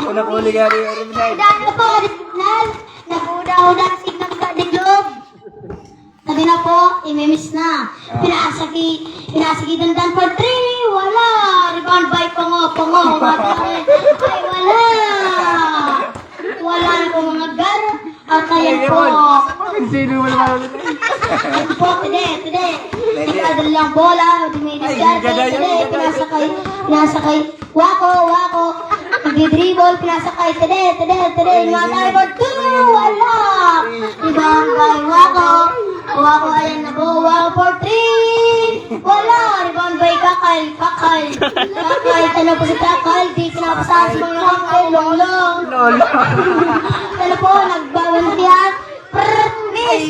Unang-uli ka rin, Original. Dahil po, Original. Nag-uda-uda si Nagkadiglog. Sabi na po, imimiss na. Pinasagi dandan for 3. Wala. Rebound by Pongo. Ay, wala. Wala na po mga gar. At ayan po. Sino mo naman ulit? Ayan po, today. Nagkadal lang bola. Duminis yan. Today, pinasakay. Wako. Nagdi-dribble, pinasakay. Today. Matay for 2. Wala. Rebound by Wako, ayan na po. Wako for 3. Wala. Rebound by Kakay. Tano po si Kakay. Di pinapasahan sa mga kakay. Long. Tano po, nagbawan siya. Miss.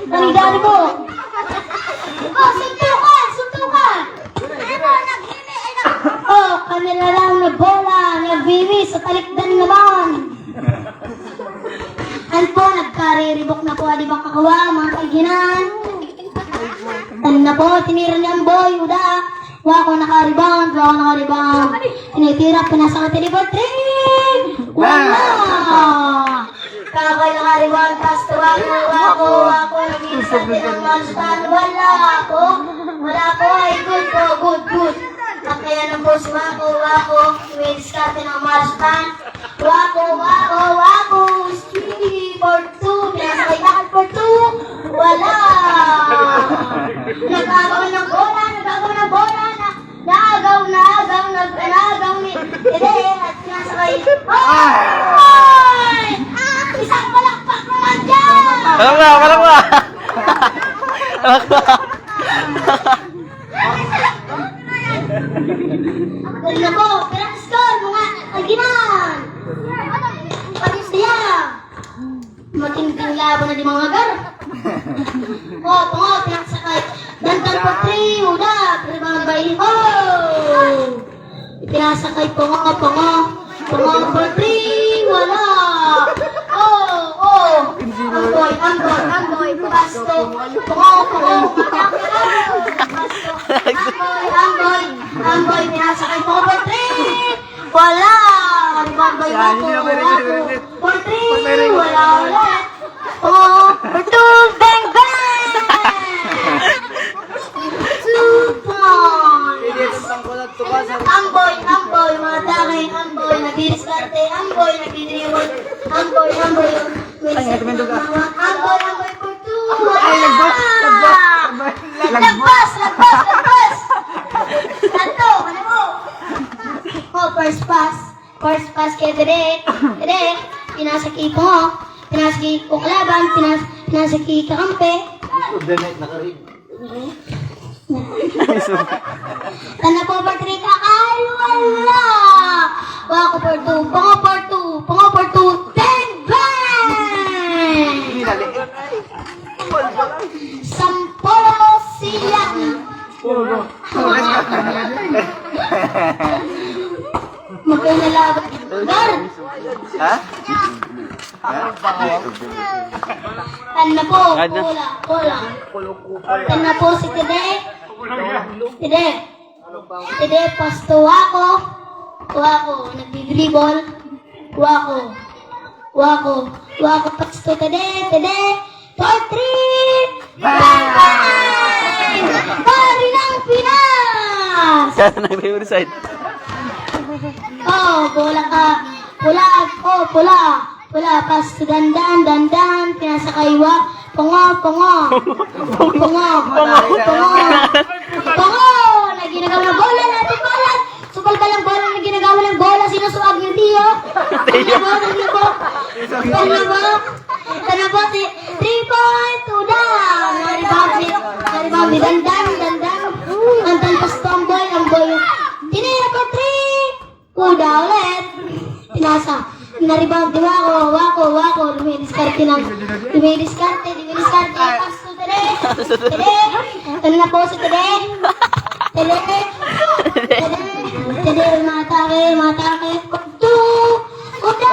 Nangyari po. Oh, suntukan. Oh, kanila lang na bola. Nagbimis sa talikdan naman. Ano po, nagkariribok na po, di ba kakawa, mga kaiginan? Ano na po, tinira niya ang boy, uda. Wako nakaribang. Tinitira, pinasakot, for 3. Wala! Kakay nakaribang, pasto, wako, nag-iisante ng manstan. Wala po, ay good. Kaya ng po si Wako, may diskarte ng manstan. Wako, speedy for 2. Pinasakay bakal for 2. Wala! Nagagaw ng bola. Nagaw ni Ede at pinasakay. Ay! Isang palakpak naman dyan! Palakpak! Dali na po, pirang score, mga kaginan! Patisya! Matinding laban na di mga gar. Pongo, pinasakay. Dandan for 3, uda, rebound by pinasakay Pongo for 3, wala. Amboy, pasto, Pongo, Amboy, pinasakay Pongo for 3, wala. Rebound by Wako, for 3, wala ulit. For 2, bang! 2 points! Amboy, mga takay, Amboy, nag-diskarte, Amboy, nag-dribble, Amboy, Amboy for 2, Lagpas! Tanto, ano mo? First pass kay Tere, pinasaki po, pinasaki ko kalaban, pinasaki kakampi. Tanda po for 3, Kakay, wala! Wako for 2, Pongo for 2, bang! Sampolo silang! Magkainalaban. Gar! Ha? Tanda po, bola. Tanda po si Tede, pasto Wako, nagdi-dribble, Wako, pasto, Tede, for 3, bang! Pari ng Pinas! Kaya nag-riverside. Pula, pasto, dandan, pinasakay Pongo, na ginagawa ng bola natin, bola. Sukal ka lang bola na ginagawa ng bola, sinusuag niyo, Tiyo. Tana po, 3 points, uda. Naribabi, dandan. Dandan pasto ang boy. Tinira ko 3. Uda ulit. Pinasa. Naribabi, Wako. Dumidiskarte. Pasto, Tere. Tana na po si Tere. Tere, matake. 2. Uda.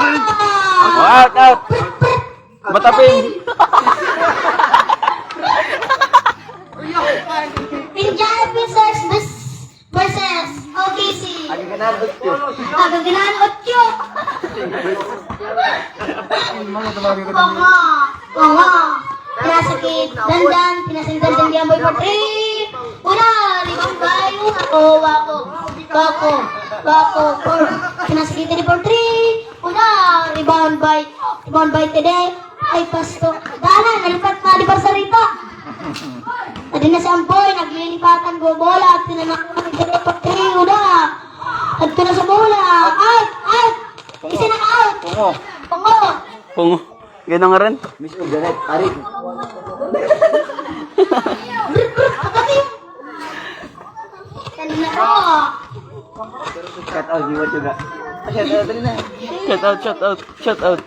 Out. Matapin. Pinjana versus kisi. Agad ka na, Utyo. Agad ginahan 8. Oo nga. Oo nga. Pinasakit, dandan, pinasakit dandan di amoy for 3. Una, limang bayo. Wako. Pinasakit di for 3. Una, rebound by today. Ay, pasto. Dana, nalipat na di ba sa rita? Tadi na si Amboy, naglilipatan go bola at tinanakan di for 3. Una, at na sa bola. Out. Isa na out. Pungo. Ganun nga rin. Miss Uganet, Arik. Kanina ko. Cut out, iwan juga. Shout out rin na. Shout out.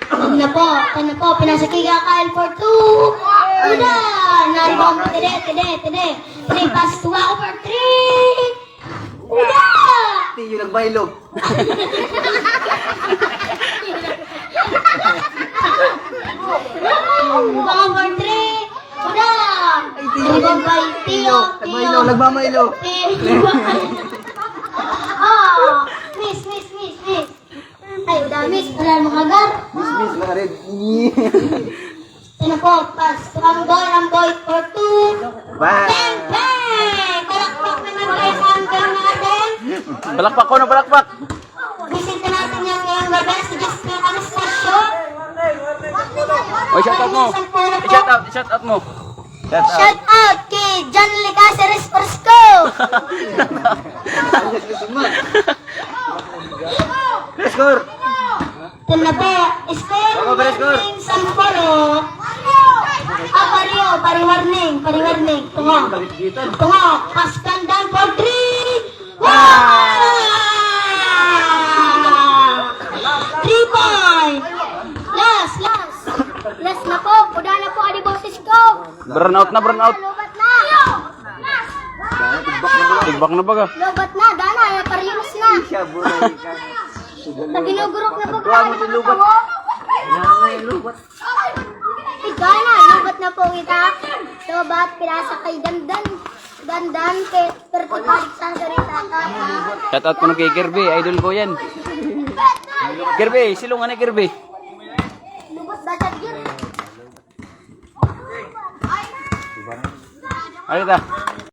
Kanina po, pinasakiga Kyle for 2. Una, naribang mo today. Pass to ako for 3. Una! Tiyo nagbaylo. Baka for 3. Una! Naribang by Tio. Nagmamaylo. Miss. Ay, udah miss. Wala mo kagar. Miss mga red. Ano po, pass to Amboy for 2. Bang! Bang! Balakpak naman kayo sa hanggang natin. Balakpak ko na balakpak. Bisita natin yung ngayong gabi si Jessica Anastasio. Oy, shout out mo. Shout out mo. Shout out kay John Licaceres Persco. Score! Ito na po, score Ako, pero score. ng Sampolo. Pariwarning. Tungo, paskan down for 3. Wow! 3 point. Last na po, puda na po adi boses ko. Burn out. Lobat na. Tigbak na baga. Lobat na, dana, parilis na. Siya, buhay ka. Ginugurok na po. Tuwa mo si Lubat. Lubat. Gana, lobat na po kita. Lobat, pirasa kay Dandan. Dandan, kay pertiparik sa sarita ka. Shout out ko na kay Kirby. Idol ko yan. Kirby, silungan ni Kirby. Lubot, batag yun. Ayun ta.